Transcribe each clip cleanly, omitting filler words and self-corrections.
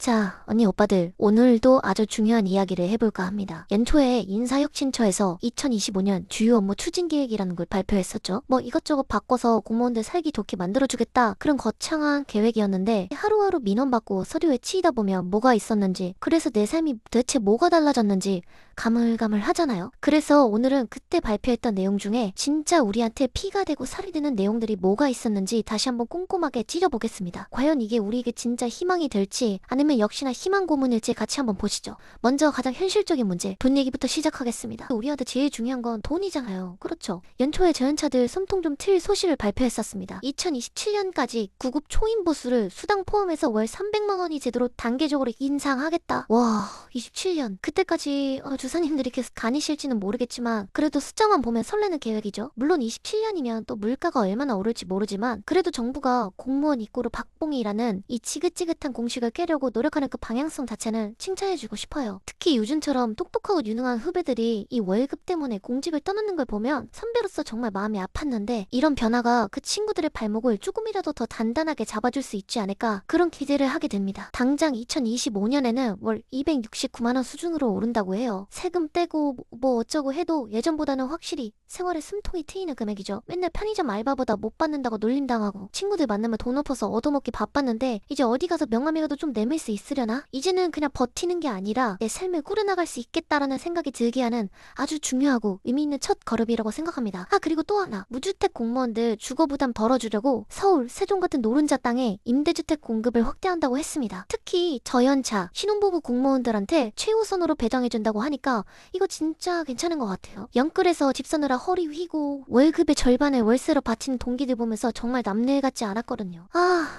자, 언니 오빠들, 오늘도 아주 중요한 이야기를 해볼까 합니다. 연초에 인사혁신처에서 2025년 주요 업무 추진 계획이라는 걸 발표했었죠. 뭐 이것저것 바꿔서 공무원들 살기 좋게 만들어주겠다, 그런 거창한 계획이었는데 하루하루 민원 받고 서류에 치이다 보면 뭐가 있었는지, 그래서 내 삶이 대체 뭐가 달라졌는지 가물가물하잖아요. 그래서 오늘은 그때 발표했던 내용 중에 진짜 우리한테 피가 되고 살이 되는 내용들이 뭐가 있었는지 다시 한번 꼼꼼하게 찢어보겠습니다. 과연 이게 우리에게 진짜 희망이 될지 아니면 역시나 희망 고문일지 같이 한번 보시죠. 먼저 가장 현실적인 문제, 돈 얘기부터 시작하겠습니다. 우리한테 제일 중요한 건 돈이잖아요. 그렇죠? 연초에 저연차들 숨통 좀 트일 소식을 발표했었습니다. 2027년까지 구급 초임 보수를 수당 포함해서 월 300만 원이 제도로 단계적으로 인상하겠다. 와, 27년. 그때까지 주사님들이 계속 다니실지는 모르겠지만 그래도 숫자만 보면 설레는 계획이죠. 물론 27년이면 또 물가가 얼마나 오를지 모르지만 그래도 정부가 공무원 이꼬르 박봉이라는 이 지긋지긋한 공식을 깨려고 노력하는 그 방향성 자체는 칭찬해주고 싶어요. 특히 요즘처럼 똑똑하고 유능한 후배들이 이 월급 때문에 공직을 떠나는 걸 보면 선배로서 정말 마음이 아팠는데 이런 변화가 그 친구들의 발목을 조금이라도 더 단단하게 잡아줄 수 있지 않을까, 그런 기대를 하게 됩니다. 당장 2025년에는 월 269만 원 수준으로 오른다고 해요. 세금 떼고 뭐 어쩌고 해도 예전보다는 확실히 생활에 숨통이 트이는 금액이죠. 맨날 편의점 알바보다 못 받는다고 놀림당하고 친구들 만나면 돈 엎어서 얻어먹기 바빴는데 이제 어디 가서 명함이라도 좀 내밀 수 있으려나? 이제는 그냥 버티는 게 아니라 내 삶을 꾸려나갈 수 있겠다라는 생각이 들게 하는 아주 중요하고 의미 있는 첫 걸음이라고 생각합니다. 그리고 또 하나, 무주택 공무원들 주거 부담 덜어주려고 서울, 세종 같은 노른자 땅에 임대주택 공급을 확대한다고 했습니다. 특히 저연차, 신혼부부 공무원들한테 최우선으로 배정해준다고 하니까 이거 진짜 괜찮은 것 같아요. 영끌에서 집 사느라 허리 휘고 월급의 절반을 월세로 바치는 동기들 보면서 정말 남일 같지 않았거든요.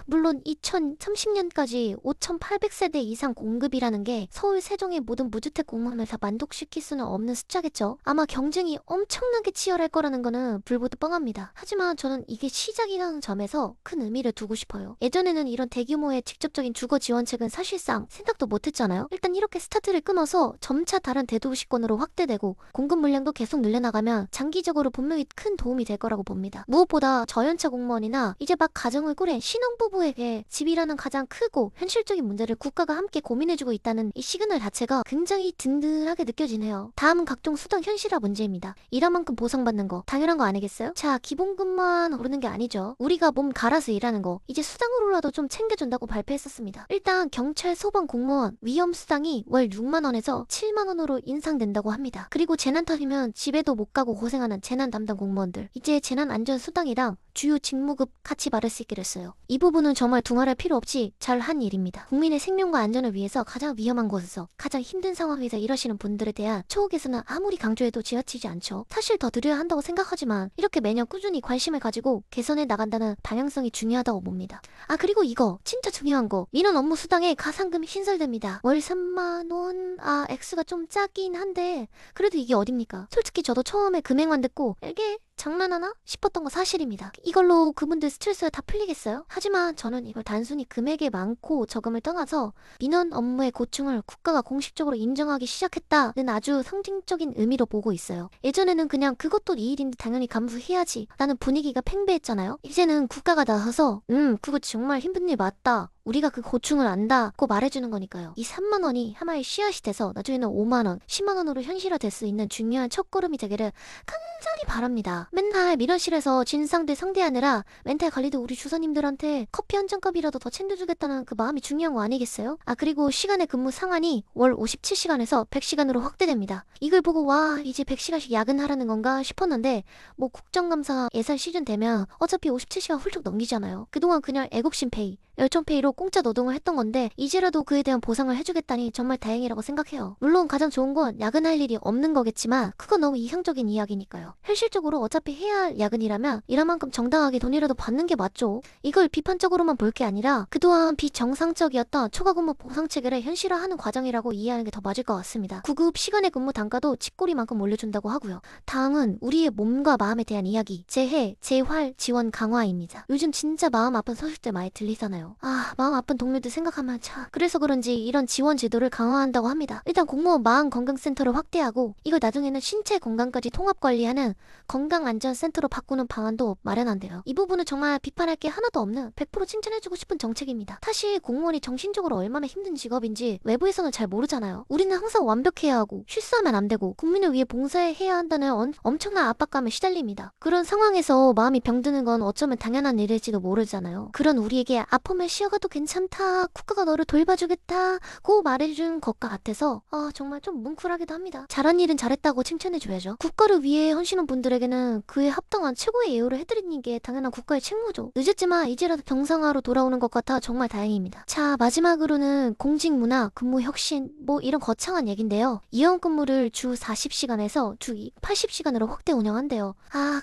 물론 2030년까지 5,800세대 이상 공급이라는 게 서울, 세종의 모든 무주택 공무원을 다 만족시킬 수는 없는 숫자겠죠. 아마 경쟁이 엄청나게 치열할 거라는 거는 불보듯 뻔합니다. 하지만 저는 이게 시작이라는 점에서 큰 의미를 두고 싶어요. 예전에는 이런 대규모의 직접적인 주거 지원책은 사실상 생각도 못했잖아요. 일단 이렇게 스타트를 끊어서 점차 다른 대도시권으로 확대되고 공급 물량도 계속 늘려나가면 장기적으로 분명히 큰 도움이 될 거라고 봅니다. 무엇보다 저연차 공무원이나 이제 막 가정을 꾸린 신혼부부에게 집이라는 가장 크고 현실적인 문제를 국가가 함께 고민해주고 있다는 이 시그널 자체가 굉장히 든든하게 느껴지네요. 다음은 각종 수당 현실화 문제입니다. 일한 만큼 보상받는 거 당연한 거 아니겠어요? 자, 기본급만 오르는 게 아니죠. 우리가 몸 갈아서 일하는 거 이제 수당으로라도 좀 챙겨준다고 발표했었습니다. 일단 경찰, 소방 공무원 위험수당이 월 6만 원에서 7만 원으로 인상된다고 합니다. 그리고 재난 터지면 집에도 못 가고 고생하는 재난 담당 공무원들, 이제 재난안전수당이랑 주요 직무급 같이 받을 수 있게 됐어요. 이 부분은 정말 둥아할 필요 없이 잘 한 일입니다. 국민의 생명과 안전을 위해서 가장 위험한 곳에서 가장 힘든 상황에서 일하시는 분들에 대한 처우 개선은 아무리 강조해도 지나치지 않죠. 사실 더 드려야 한다고 생각하지만 이렇게 매년 꾸준히 관심을 가지고 개선해 나간다는 방향성이 중요하다고 봅니다. 그리고 이거 진짜 중요한 거, 민원 업무 수당에 가상금이 신설됩니다. 월 3만 원. 액수가 좀 작긴 한데 그래도 이게 어딥니까? 솔직히 저도 처음에 금액만 듣고 이게 장난하나 싶었던 거 사실입니다. 이걸로 그분들 스트레스가 다 풀리겠어요? 하지만 저는 이걸 단순히 금액이 많고 적음을 떠나서 민원 업무의 고충을 국가가 공식적으로 인정하기 시작했다는 아주 상징적인 의미로 보고 있어요. 예전에는 그냥 그것도 네 일인데 당연히 감수해야지 라는 분위기가 팽배했잖아요. 이제는 국가가 나서서 그거 정말 힘든 일 맞다, 우리가 그 고충을 안다고 말해주는 거니까요. 이 3만 원이 하나의 씨앗이 돼서 나중에는 5만 원, 10만 원으로 현실화될 수 있는 중요한 첫걸음이 되기를 간절히 바랍니다. 맨날 민원실에서 진상들 상대하느라 멘탈 관리도 우리 주사님들한테 커피 한 잔값이라도 더 챙겨주겠다는 그 마음이 중요한 거 아니겠어요? 그리고 시간의 근무 상한이 월 57시간에서 100시간으로 확대됩니다. 이걸 보고 와, 이제 100시간씩 야근하라는 건가 싶었는데 뭐 국정감사 예산 시즌 되면 어차피 57시간 훌쩍 넘기잖아요. 그동안 그냥 애국심페이, 열정페이로 공짜 노동을 했던 건데 이제라도 그에 대한 보상을 해주겠다니 정말 다행이라고 생각해요. 물론 가장 좋은 건 야근할 일이 없는 거겠지만 그건 너무 이상적인 이야기니까요. 현실적으로 어차피 해야 할 야근이라면 일한 만큼 정당하게 돈이라도 받는 게 맞죠. 이걸 비판적으로만 볼 게 아니라 그동안 비정상적이었던 초과근무 보상 체계를 현실화하는 과정이라고 이해하는 게 더 맞을 것 같습니다. 구급 시간의 근무 단가도 쥐꼬리만큼 올려준다고 하고요. 다음은 우리의 몸과 마음에 대한 이야기, 재해, 재활 지원 강화입니다. 요즘 진짜 마음 아픈 소식들 많이 들리잖아요. 거예요. 마음 아픈 동료들 생각하면 참 그래서 그런지 이런 지원 제도를 강화한다고 합니다. 일단 공무원 마음건강센터를 확대하고 이걸 나중에는 신체 건강까지 통합 관리하는 건강안전센터로 바꾸는 방안도 마련한대요. 이 부분은 정말 비판할 게 하나도 없는 100% 칭찬해주고 싶은 정책입니다. 사실 공무원이 정신적으로 얼마나 힘든 직업인지 외부에서는 잘 모르잖아요. 우리는 항상 완벽해야 하고 실수하면 안 되고 국민을 위해 봉사해야 한다는 엄청난 압박감에 시달립니다. 그런 상황에서 마음이 병드는 건 어쩌면 당연한 일일지도 모르잖아요. 그런 우리에게 아프면 쉬어가도 괜찮다, 국가가 너를 돌봐주겠다고 말해준 것과 같아서 정말 좀 뭉클하기도 합니다. 잘한 일은 잘했다고 칭찬해줘야죠. 국가를 위해 헌신한 분들에게는 그에 합당한 최고의 예우를 해드리는 게 당연한 국가의 책무죠. 늦었지만 이제라도 정상화로 돌아오는 것 같아 정말 다행입니다. 자, 마지막으로는 공직문화, 근무혁신 이런 거창한 얘긴데요. 이원 근무를 주 40시간에서 주 80시간으로 확대 운영한대요.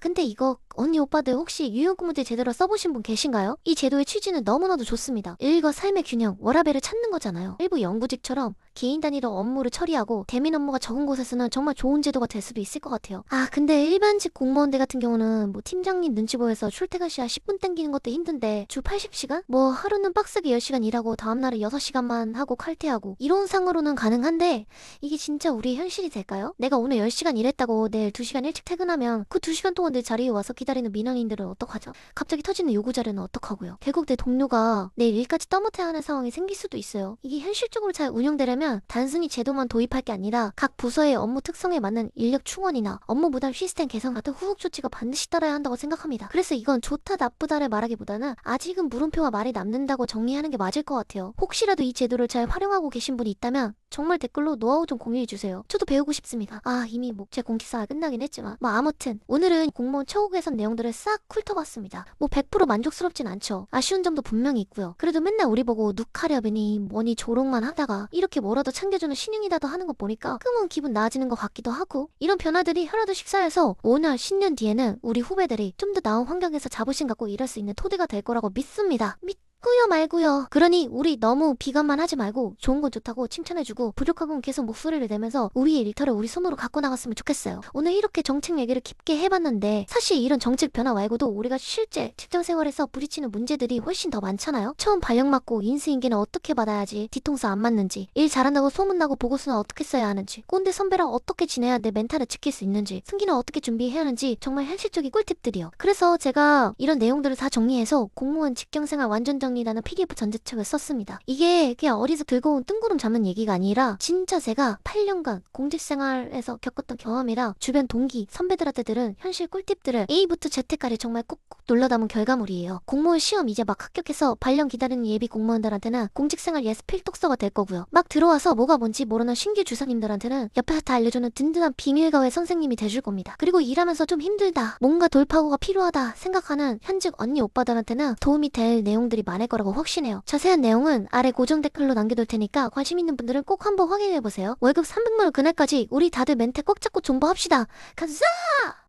근데 이거 언니 오빠들 혹시 유연근무제 제대로 써보신 분 계신가요? 이 제도의 취지는 너무나도 좋습니다. 일과 삶의 균형, 워라밸을 찾는 거잖아요. 일부 영구직처럼 개인 단위로 업무를 처리하고 대면 업무가 적은 곳에서는 정말 좋은 제도가 될 수도 있을 것 같아요. 근데 일반직 공무원들 같은 경우는 팀장님 눈치 보여서 출퇴근 시간 10분 땡기는 것도 힘든데 주 80시간? 하루는 빡세게 10시간 일하고 다음날은 6시간만 하고 칼퇴하고 이런 상으로는 가능한데 이게 진짜 우리의 현실이 될까요? 내가 오늘 10시간 일했다고 내일 2시간 일찍 퇴근하면 그 2시간 동안 내 자리에 와서 기다리는 민원인들은 어떡하죠? 갑자기 터지는 요구 자료는 어떡하고요? 결국 내 동료가 내일 일까지 떠맡아야 하는 상황이 생길 수도 있어요. 이게 현실적으로 잘 운영되려면 단순히 제도만 도입할 게 아니라 각 부서의 업무 특성에 맞는 인력 충원이나 업무 부담 시스템 개선 같은 후속 조치가 반드시 따라야 한다고 생각합니다. 그래서 이건 좋다 나쁘다를 말하기보다는 아직은 물음표와 말이 남는다고 정리하는 게 맞을 것 같아요. 혹시라도 이 제도를 잘 활용하고 계신 분이 있다면 정말 댓글로 노하우 좀 공유해주세요. 저도 배우고 싶습니다. 이미 제 공식사가 끝나긴 했지만 아무튼 오늘은 공무원 처우 개선 내용들을 싹 훑어봤습니다. 100% 만족스럽진 않죠. 아쉬운 점도 분명히 있고요. 그래도 맨날 우리 보고 눅하려비니 뭐니 조롱만 하다가 이렇게 뭐라도 챙겨주는 신용이라도 하는 거 보니까 끔은 기분 나아지는 것 같기도 하고 이런 변화들이 하나둘 식사해서 5년, 10년 뒤에는 우리 후배들이 좀 더 나은 환경에서 자부심 갖고 일할 수 있는 토대가 될 거라고 믿습니다. 꾸요 말고요. 그러니 우리 너무 비관만 하지 말고 좋은 건 좋다고 칭찬해주고 부족한 건 계속 목소리를 내면서 우리의 일터를 우리 손으로 갖고 나갔으면 좋겠어요. 오늘 이렇게 정책 얘기를 깊게 해봤는데 사실 이런 정책 변화 말고도 우리가 실제 직장 생활에서 부딪히는 문제들이 훨씬 더 많잖아요. 처음 발령 맞고 인수인계는 어떻게 받아야지, 뒤통수 안 맞는지, 일 잘한다고 소문나고 보고서는 어떻게 써야 하는지, 꼰대 선배랑 어떻게 지내야 내 멘탈을 지킬 수 있는지, 승기는 어떻게 준비해야 하는지 정말 현실적인 꿀팁들이요. 그래서 제가 이런 내용들을 다 정리해서 공무원 직경생활 완전 이라는 PDF 전제책을 썼습니다. 이게 그냥 어디서 들고 온 뜬구름 잡는 얘기가 아니라 진짜 제가 8년간 공직생활에서 겪었던 경험이랑 주변 동기, 선배들한테 들은 현실 꿀팁들을 A부터 Z까지 정말 꾹꾹 눌러 담은 결과물이에요. 공무원 시험 이제 막 합격해서 발령 기다리는 예비 공무원들한테는 공직생활 예습 필독서가 될 거고요. 막 들어와서 뭐가 뭔지 모르는 신규 주사님들한테는 옆에서 다 알려주는 든든한 비밀가회 선생님이 돼줄 겁니다. 그리고 일하면서 좀 힘들다, 뭔가 돌파구가 필요하다 생각하는 현직 언니 오빠들한테는 도움이 될 내용들이 많을 거라고 확신해요. 자세한 내용은 아래 고정 댓글로 남겨둘 테니까 관심 있는 분들은 꼭 한번 확인해보세요. 월급 300만 원 그날까지 우리 다들 멘트 꽉 잡고 존버합시다. 감사!